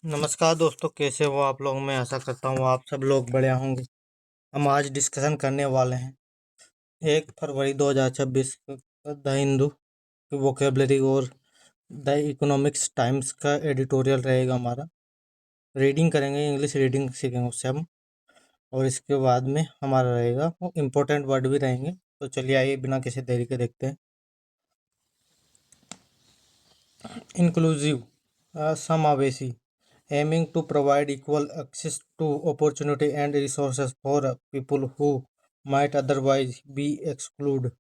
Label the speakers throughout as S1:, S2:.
S1: नमस्कार दोस्तों, कैसे हो आप लोग। मैं आशा करता हूँ आप सब लोग बढ़िया होंगे। हम आज डिस्कशन करने वाले हैं 1 फरवरी 2026 द हिंदू की वोकेबलरी और द इकोनॉमिक्स टाइम्स का एडिटोरियल रहेगा हमारा। रीडिंग करेंगे, इंग्लिश रीडिंग सीखेंगे उससे हम। और इसके बाद में हमारा रहेगा वो इम्पोर्टेंट वर्ड भी रहेंगे। तो चलिए आइए बिना किसी देरी के देखते हैं। इंक्लूसिव, समावेशी, aiming to provide equal access to opportunity and resources for people who might otherwise be excluded।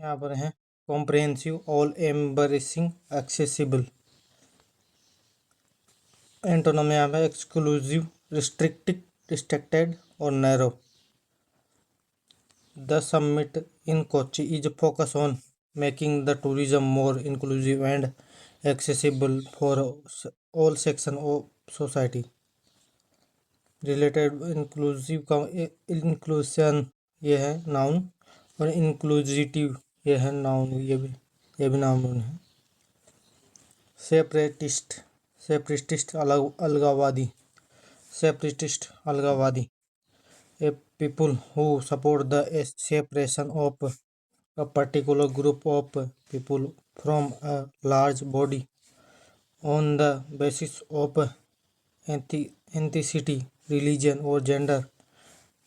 S1: यहाँ पर है comprehensive, all embracing, accessible। Antonym यहाँ पे exclusive, restricted और narrow। The summit in Kochi is focused on making the tourism more inclusive and accessible for all sections of society। Related inclusive का इंक्लूसन ये है noun, और इंक्लूसिटिव ये है नाउन, ये भी नाउन है। सेपरेटिस्ट, अलगाववादी। सेपरेटिस्ट अलगाववादी, a people who support the separation of a particular group of people from a large body on the basis of ethnicity, religion और जेंडर।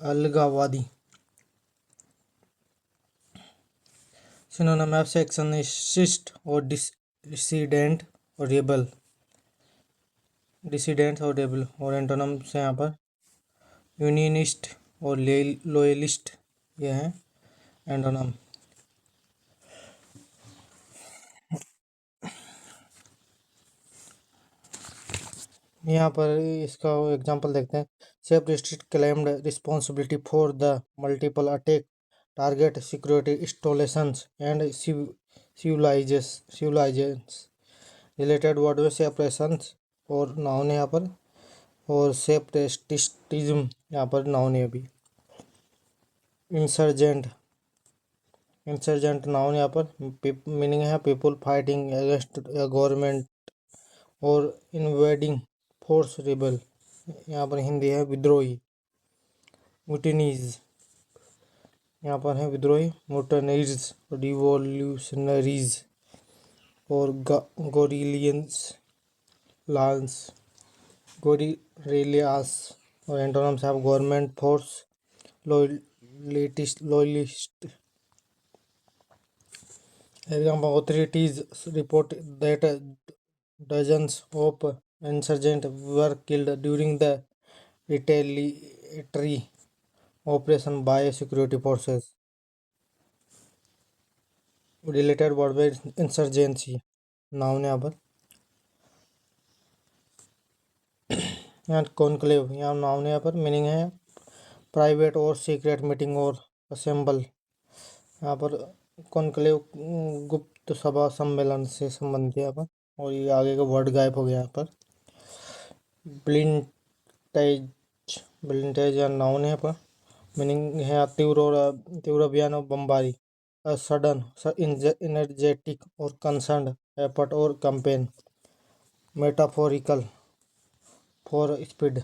S1: अलगाववादी। सिनोनिम है सेक्शनिस्ट और डिसिडेंट और रेबल। डिसिडेंट और rebel. और antonym से यहाँ पर यूनियनिस्ट और लोयलिस्ट, ये है एंटोनिम। यहाँ पर इसका एग्जांपल देखते हैं। Separatist claimed responsibility for the multiple attack target security installations and civilisations. Related word में सेपरेशंस और नाउन है यहाँ पर, और सेपरेटिस्टिज्म यहाँ पर नाउन है अभी। इंसर्जेंट, इंसर्जेंट नाउन यहाँ पर, मीनिंग है पीपल फाइटिंग अगेंस्ट गवर्नमेंट और इन्वेडिंग फोर्स, रिबल। यहाँ पर हिंदी है विद्रोही। म्यूटिनीज, यहाँ पर है विद्रोही। म्यूटनीज, रिवॉल्यूशनरीज और गोरिलियंस, लांस, गोरिलियास। और एंटोनिम साहब government force, loyalist। Example, authorities report that dozens of insurgents were killed during the retaliatory operation by security forces। Related word with insurgency, noun यहाँ पर। यहाँ कॉन्क्लेव, यहाँ नाउन यहाँ पर, मीनिंग है प्राइवेट और सीक्रेट मीटिंग और असेंबल। यहाँ पर कॉन्क्लेव गुप्त सभा सम्मेलन से संबंधित है यहाँ पर। और ये आगे का वर्ड गायब हो गया यहाँ पर। ब्लिंटेज, ब्लिंटेज या नाउन है पर, मीनिंग है तीव्र अभियान और बमबारी। अ सडन, एनर्जेटिक और कंसर्न एफर्ट और campaign. Metaphorical, for speed.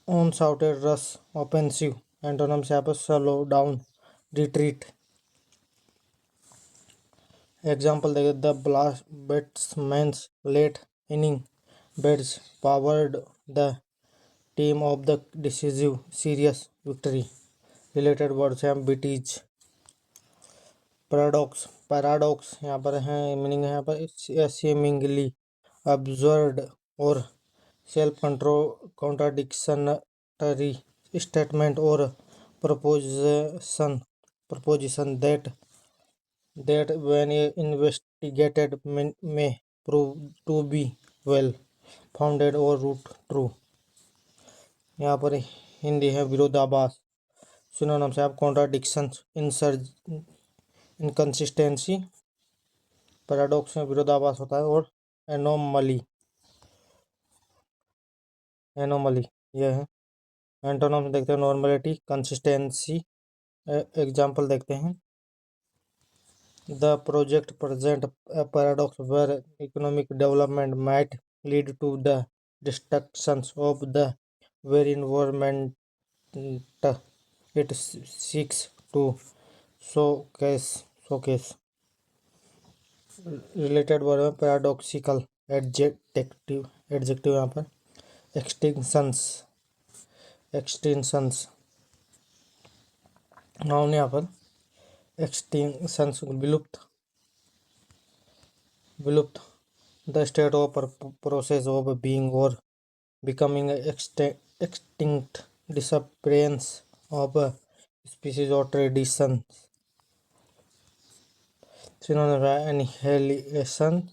S1: Unshouted rush, offensive. Antonym से यहाँ पर स्लो डाउन, रिट्रीट। एग्जाम्पल देखें, the batsman's late inning bats powered the team of the decisive series victory. Related words हैं बिटीज। Paradox, paradox यहाँ पर है, मीनिंग है यहाँ पर सीमिंगली अब्सर्ड और सेल्फ कंट्रोल कॉन्ट्राडिक्शनरी स्टेटमेंट और proposition that when investigated may prove to be well founded or root true। यहाँ पर हिंदी है विरोधाभास। सिनोनिम से आप कॉन्ट्राडिक्शन, इनकंसिस्टेंसी। पैराडॉक्स में विरोधाभास होता है। और एनोमली, एनोमली यह है। एंटोनिम देखते हैं नॉर्मलिटी, कंसिस्टेंसी। एग्जाम्पल देखते हैं। The project presents a paradox where economic development might lead to the destruction of the very environment it seeks to showcase. Related word में पैराडॉक्सिकल एडजेक्टिव यहाँ पर extinctions extinctions noun यहाँ पर extinctions विलुप्त the state of process of being और becoming extinct, disappearance of a species or tradition. Synonym annihilation,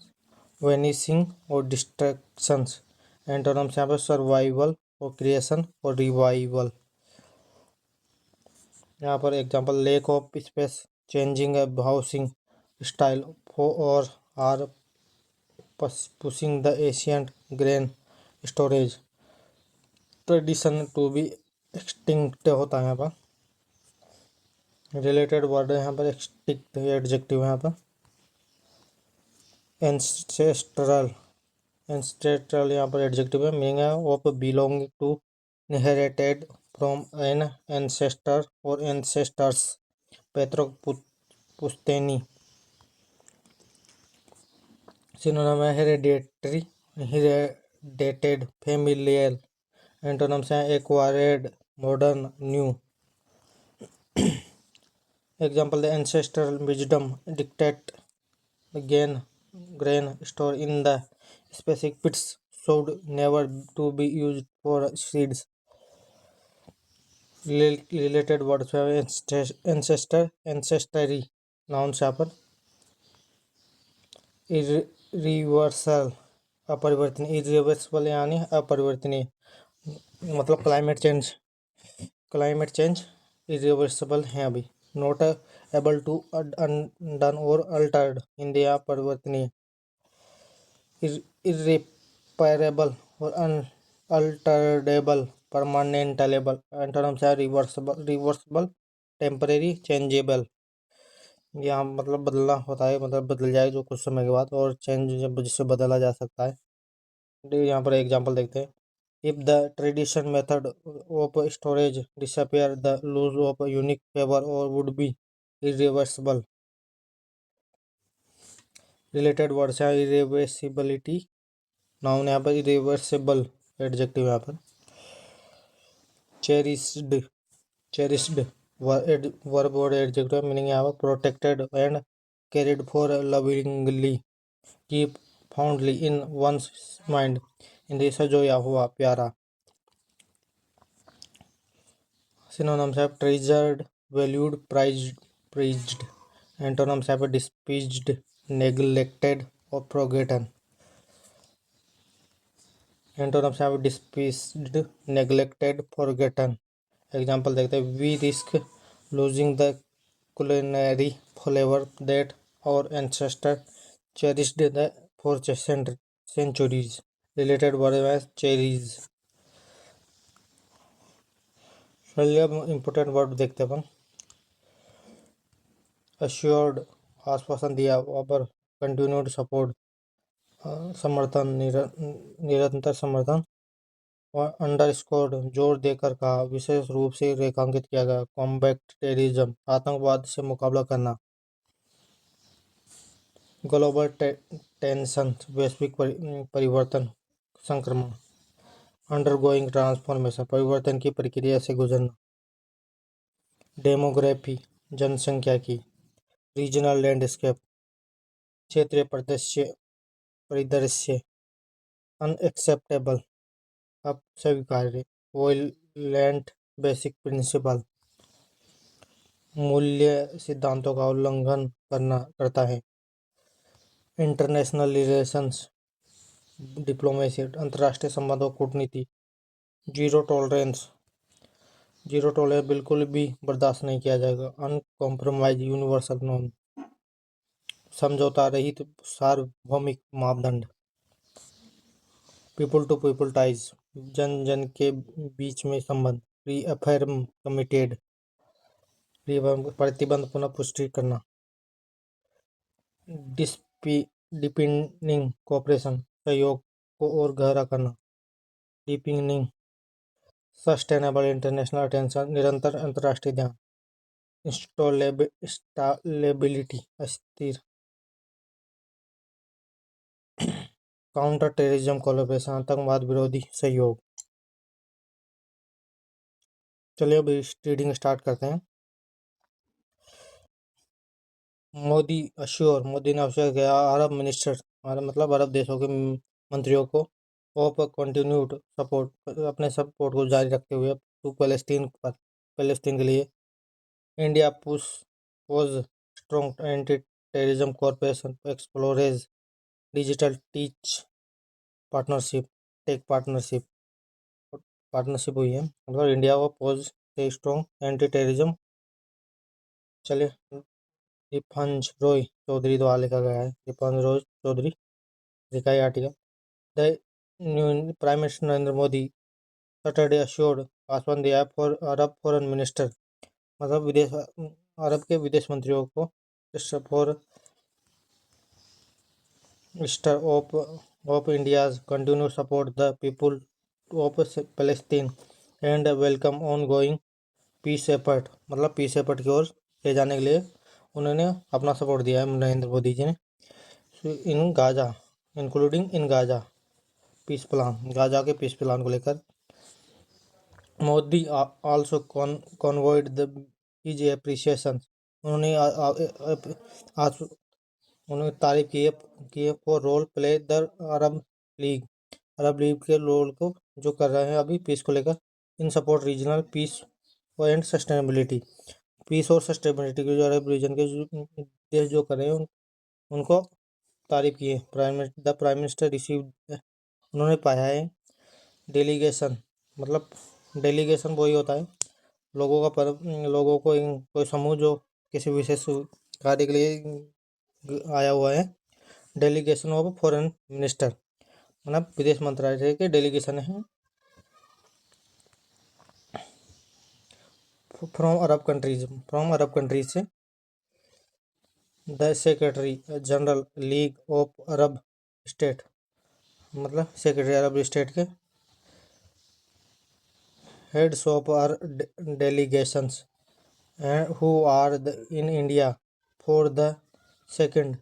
S1: vanishing or destructions. Antonyms यहाँ पर survival or creation or revival. यहाँ पर example lack of space, changing a housing style or are pushing the ancient grain storage. Tradition to be extinct होता है यहाँ पर. Related word है यहाँ पर एक्सटिंक्ट एडजेक्टिव है यहाँ पर. एंसेस्ट्रल एंसेस्ट्रल यहाँ पर एडजेक्टिव है. मीनिंग है of belonging to inherited from an ancestor और एंसेस्टर्स. पैतृक पुश्तैनी. सिनोनिम है हेरेडिटरी, हेरेडेटेड, फेमिलियल. एंटोनिम्स हैं acquired, modern, new. Example the ancestral wisdom dictate the grain stored in the specific pits should never to be used for seeds. Related words have ancestor, ancestry. Nouns यहाँ पर irreversible, अपरिवर्तनीय. irreversible यानी अपरिवर्तनीय, मतलब climate change irreversible है अभी. Not able to undone और Altered, Hindi अपरिवर्तनीय. इर्रिपेरेबल और अनअल्टरेबल, परमानेंटेबल. एंटोनिम्स है रिवर्सिबल, टेम्परेरी, चेंजेबल. यहाँ मतलब बदलना होता है, मतलब बदल जाए जो कुछ समय के बाद, और चेंज जब जिससे बदला जा सकता है. यहाँ पर एग्जांपल देखते हैं. If the tradition method of storage disappear, the loss of a unique flavor or would be irreversible. Related words है irreversibility. नाउन यहाँ पर irreversible, एडजेक्टिव यहाँ पर. cherished वर्ब और एडजेक्टिव. मीनिंग यहाँ पर protected and cared for lovingly, keep fondly in one's mind. Hindi सजोया हुआ, प्यारा. Synonyms have treasured, valued, prized. Antonyms have despised, neglected or forgotten. Antonyms have despised, neglected, forgotten. Example देखते हैं. We risk losing the culinary flavor that our ancestors cherished for centuries. Related word है cherish. चलिए अब important word देखते हैं अपन. Assured, आश्वासन दिया. और कंटिन्यूड सपोर्ट, समर्थन, निरंतर समर्थन. और अंडरस्कोर्ड, जोर देकर कहा, विशेष रूप से रेखांकित किया गया. कॉम्बैट टेररिज्म, आतंकवाद से मुकाबला करना. ग्लोबल टेंशन, वैश्विक परिवर्तन, संक्रमण. अंडरगोइंग ट्रांसफॉर्मेशन, परिवर्तन की प्रक्रिया से गुजरना. डेमोग्राफी, जनसंख्या की. रीजनल लैंडस्केप, क्षेत्रीय परिदृश्य. अनएक्सेप्टेबल, अस्वीकार्य. वोलेंट बेसिक प्रिंसिपल, मूल्य सिद्धांतों का उल्लंघन करता है. इंटरनेशनल रिलेशंस, डिप्लोमेसी, अंतर्राष्ट्रीय संबंधों, कूटनीति. जीरो टॉलरेंस, बिल्कुल भी बर्दाश्त नहीं किया जाएगा. अनकॉम्प्रोमाइज यूनिवर्सल नॉर्म, समझौता रहित सार्वभौमिक मापदंड. पीपल टू पीपल टाइज, जन जन के बीच में संबंध. रीअफर्म कमिटेड, प्रतिबंध पुनः पुष्टि करना. डीपनिंग कोऑपरेशन, सहयोग को और गहरा करना। डीपनिंग सस्टेनेबल इंटरनेशनल अटेंशन, निरंतर अंतर्राष्ट्रीय ध्यान। इंस्टॉलेबिलिटी अस्थिर। काउंटर टेररिज्म कोलैबोरेशन, आतंकवाद विरोधी सहयोग। चलिए अभी रीडिंग स्टार्ट करते हैं। मोदी ने अश्योर किया अरब मिनिस्टर, मतलब अरब देशों के मंत्रियों को, ऑफ कंटिन्यूड सपोर्ट, अपने सपोर्ट को जारी रखते हुए टू पैलेस्टीन के लिए। India push was strong anti terrorism corporation explores digital partnership tech partnership हुई है, मतलब इंडिया को पोज से स्ट्रॉन्ग एंटी टेररिज्म। चलिए दीपांश रॉय चौधरी द्वारा लिखा गया है, दीपांश रॉय चौधरी लिखा है article. The new prime minister Narendra Modi Saturday assured आसवन दिया फॉर अरब फॉरेन मिनिस्टर, मतलब अरब के विदेश मंत्रियों को foreign minister of India's continue support the people of Palestine and welcome ongoing peace effort, मतलब पीस एफर्ट की ओर ले जाने के लिए उन्होंने अपना सपोर्ट दिया है नरेंद्र मोदी जी ने। In Gaza, including in Gaza peace plan, Gaza के पीस प्लान को लेकर। Modi also conveyed the his appreciation, उन्होंने उन्होंने तारीफ की है for role play the Arab league के रोल को जो कर रहे हैं अभी पीस को लेकर, in support regional peace and sustainability, peace और सस्टेनेबिलिटी के जो अरब रीजन के देश जो कर रहे हैं उनको तारीफ की है। द प्राइम मिनिस्टर रिसीव, उन्होंने पाया है डेलीगेशन, मतलब डेलीगेशन वही होता है लोगों का लोगों को कोई समूह जो किसी विशेष कार्य के लिए आया हुआ है। डेलीगेशन ऑफ फॉरेन मिनिस्टर, मतलब विदेश मंत्रालय के डेलीगेशन है फ्रॉम अरब कंट्रीज से। The secretary general league of Arab state, मतलब सेक्रेटरी अरब स्टेट के heads of are delegations who are in India for the second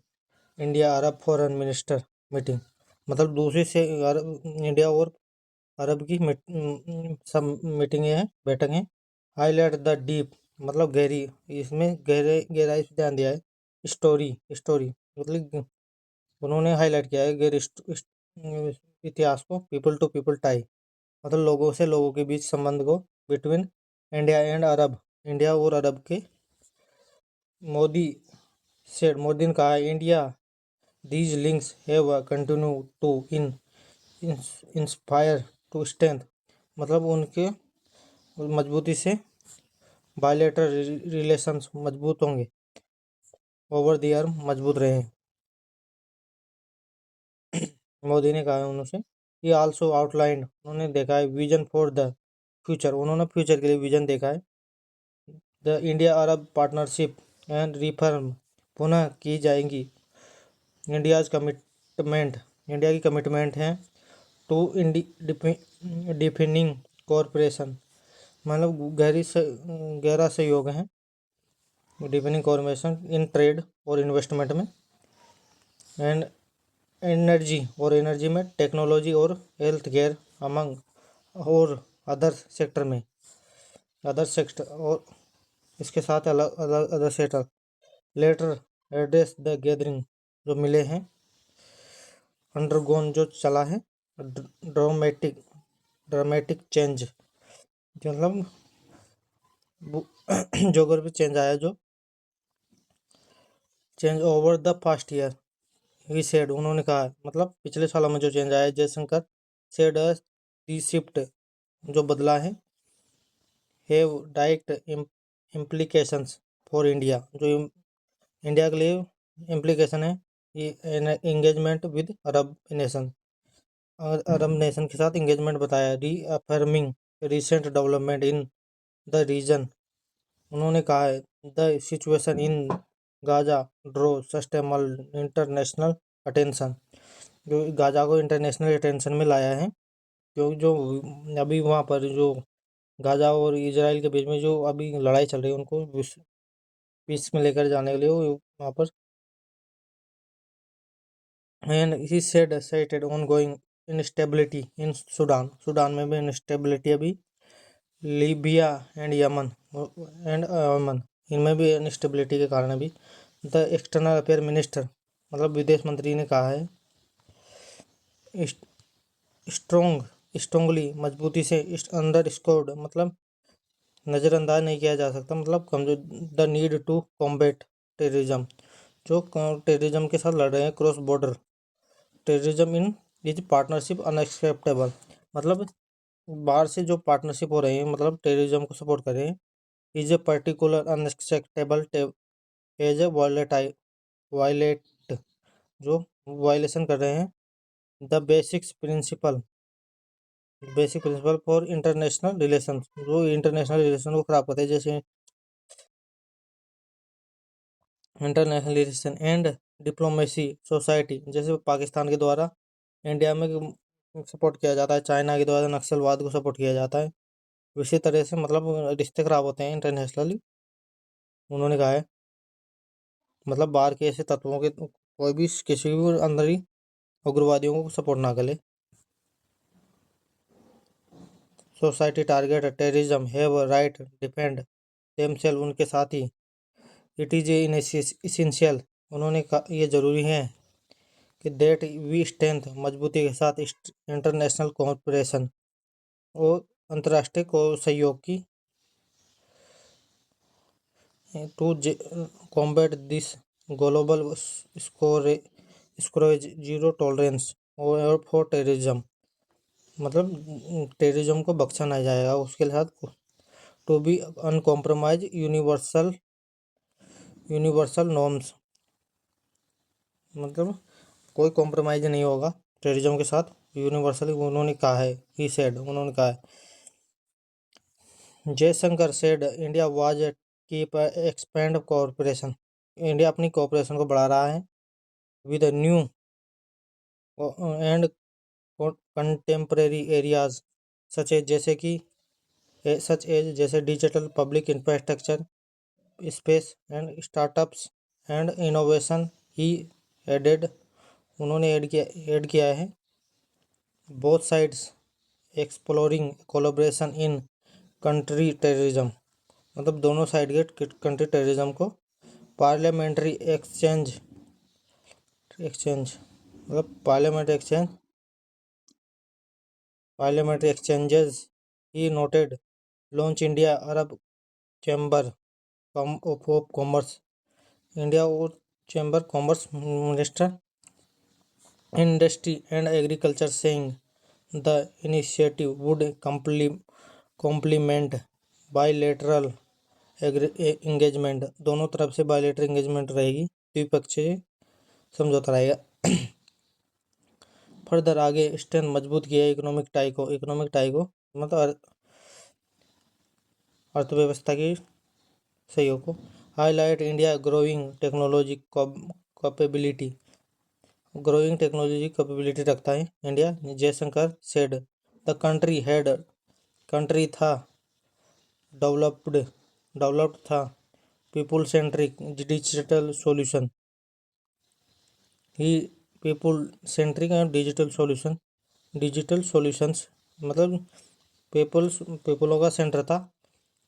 S1: India Arab foreign minister meeting, मतलब दूसरी से इंडिया और अरब की सब मीटिंगें हैं, बैठक हैं। हाईलाइट द डीप, मतलब गहरी, इसमें गहराई से ध्यान दिया है। स्टोरी मतलब उन्होंने हाईलाइट किया है गहरी इतिहास को। पीपल टू पीपल टाई, मतलब लोगों से लोगों के बीच संबंध को, between India and Arab, India और अरब के। मोदी ने कहा India these links have continue to inspire to strength, मतलब उनके मजबूती से बायलैटरल रिलेशंस मजबूत होंगे, ओवर द ईयर मजबूत रहे। मोदी ने कहा उनसे। ये आल्सो आउटलाइंड, उन्होंने देखा है विजन फॉर द फ्यूचर, उन्होंने फ्यूचर के लिए विजन देखा है। The India Arab partnership and reform पुनः की जाएंगी। इंडिया की कमिटमेंट है टू डिफिनिंग कॉरपोरेशन, मतलब गहरा सहयोग है डिफिनिंग कॉरपोरेशन इन ट्रेड और इन्वेस्टमेंट में, एंड एनर्जी में, टेक्नोलॉजी और हेल्थ केयर अमंग और अदर सेक्टर और इसके साथ अलग अलग other sector. Later address the gathering, जो मिले हैं, अंडरगोन, जो चला है ड्रामेटिक चेंज, मतलब जोग्राफी चेंज आया, जो change over the past year he said, उन्होंने कहा, मतलब पिछले सालों में जो चेंज आया है। जयशंकर सेड दी शिफ्ट, जो बदला है, have direct implications for India, जो इंडिया के लिए इम्प्लीकेशन है, एंगेजमेंट विद अरब नेशन, के साथ इंगेजमेंट बताया। Reaffirming recent development in the region, उन्होंने कहा है the situation in Gaza drew sustained international attention, जो गाजा को इंटरनेशनल अटेंशन में लाया है, क्योंकि जो अभी वहाँ पर जो गाजा और इजराइल के बीच में जो अभी लड़ाई चल रही है उनको पीस में लेकर जाने के लिए वो वहाँ पर। And he said cited ongoing instability in Sudan में भी इंस्टेबिलिटी अभी, लीबिया एंड यमन यमन इनमें भी इंस्टेबिलिटी के कारण अभी। द एक्सटर्नल अफेयर मिनिस्टर मतलब विदेश मंत्री ने कहा है स्ट्रोंगली मजबूती से, अंडर स्कोर्ड मतलब नज़रअंदाज नहीं किया जा सकता, मतलब कमजोर, the need to combat terrorism, जो टेररिज्म के साथ लड़ रहे हैं cross border terrorism in is partnership unacceptable, मतलब बाहर से जो पार्टनरशिप हो रहे हैं मतलब टेररिज्म को सपोर्ट कर रहे हैं, is a particular unacceptable as a violate जो वायलेशन कर रहे हैं the basic principle for international relation, जो इंटरनेशनल रिलेशन को खराब करते हैं, जैसे international relation and diplomacy society, जैसे पाकिस्तान के द्वारा इंडिया में सपोर्ट किया जाता है, चाइना के द्वारा नक्सलवाद को सपोर्ट किया जाता है, इसी तरह से मतलब रिश्ते खराब होते हैं इंटरनेशनली। उन्होंने कहा है मतलब बाहर के ऐसे तत्वों के कोई भी किसी भी अंदर ही उग्रवादियों को सपोर्ट ना करे। Society target terrorism have right defend themselves, उनके साथ ही इट इज इन इसेंशियल, उन्होंने कहा ये जरूरी है कि देट वी स्ट्रेंथ मजबूती के साथ इंटरनेशनल कोऑपरेशन और अंतर्राष्ट्रीय को सहयोग की to combat this global scourge zero tolerance और फॉर टेररिज्म, मतलब टेररिज्म को बख्शा नहीं जाएगा, उसके साथ to be uncompromised universal norms, मतलब कोई कॉम्प्रोमाइज नहीं होगा टेररिज्म के साथ यूनिवर्सल, उन्होंने कहा है, ही सेड उन्होंने कहा है। Jaishankar said India was keep expand cooperation, India अपनी कोऑपरेशन को बढ़ा रहा है with new and contemporary areas such as जैसे कि सच एज जैसे digital public infrastructure space and startups and innovation, he added उन्होंने ऐड किया है both sides exploring collaboration in counter terrorism, मतलब दोनों साइड के कंट्री टेररिज्म को पार्लियामेंट्री एक्सचेंज मतलब parliamentary exchanges, he noted launch India Arab chamber of commerce, India और chamber commerce minister industry and agriculture saying the initiative would complement bilateral engagement, दोनों तरफ से bilateral engagement रहेगी, द्विपक्षीय समझौता रहेगा। फर्दर आगे स्ट्रेंथ मजबूत किया इकोनॉमिक टाई को मतलब अर्थव्यवस्था की सहयोग को, highlight India growing technology capability रखता है India, Jaishankar said the country that developed that people centric digital solution, he people centric and digital solutions, मतलब पीपलों का सेंटर था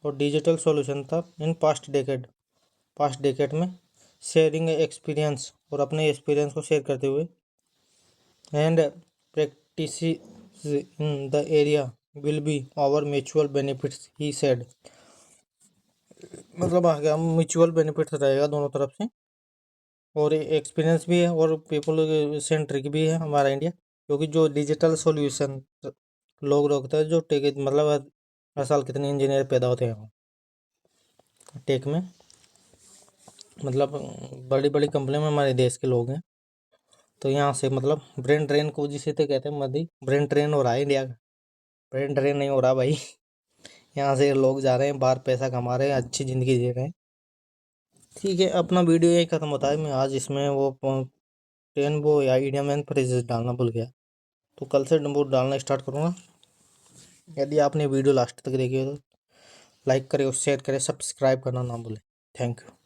S1: और डिजिटल सॉल्यूशन था इन पास्ट डेकेड में, शेयरिंग एक्सपीरियंस और अपने एक्सपीरियंस को शेयर करते हुए, and practice in the area will be our mutual benefits, he said, मतलब आगे हम म्यूचुअल बेनिफिट्स रहेगा दोनों तरफ से, और एक्सपीरियंस भी है और पीपल सेंट्रिक भी है हमारा इंडिया, क्योंकि जो डिजिटल सॉल्यूशन लोग रोकते हैं जो टेक मतलब हर साल कितने इंजीनियर पैदा होते हैं टेक में, मतलब बड़ी बड़ी कंपनियों में हमारे देश के लोग हैं, तो यहाँ से मतलब ब्रेन ड्रेन को जिसे तो कहते हैं, मधी ब्रेन ड्रेन हो रहा है इंडिया का, ब्रेन ड्रेन नहीं हो रहा भाई। यहाँ से लोग जा रहे हैं बाहर पैसा कमा रहे हैं अच्छी ज़िंदगी जी रहे हैं, ठीक है, अपना वीडियो यही खत्म होता है। मैं आज इसमें वो 10 वो या इडियम फ्रेजेस डालना भूल गया, तो कल से वो डालना स्टार्ट करूँगा। यदि आपने वीडियो लास्ट तक देखी हो तो लाइक करें, शेयर करें, सब्सक्राइब करना ना भूलें। Thank you.